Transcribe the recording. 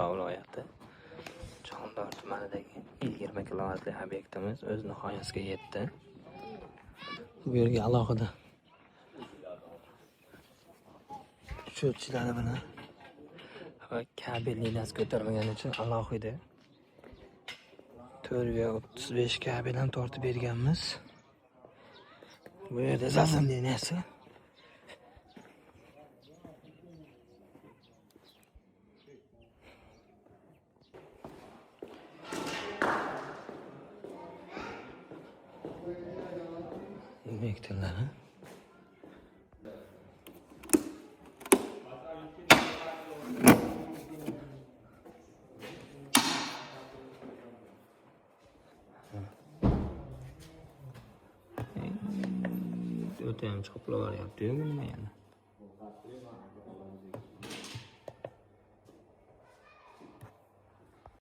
Buxoro viloyati Chorvador tumanidagi 20 kilovatli obyektimiz o'z nihoyasiga yetdi. Bu yerga alohida sho'tchilari bilan va kabel liniyasi ko'tarmagani uchun alohida 435 kabel ham tortib berganmiz. Bu yerda zazim liniyasi. Inverterlari. O'ta ham choplab olyapti-yu buni yana.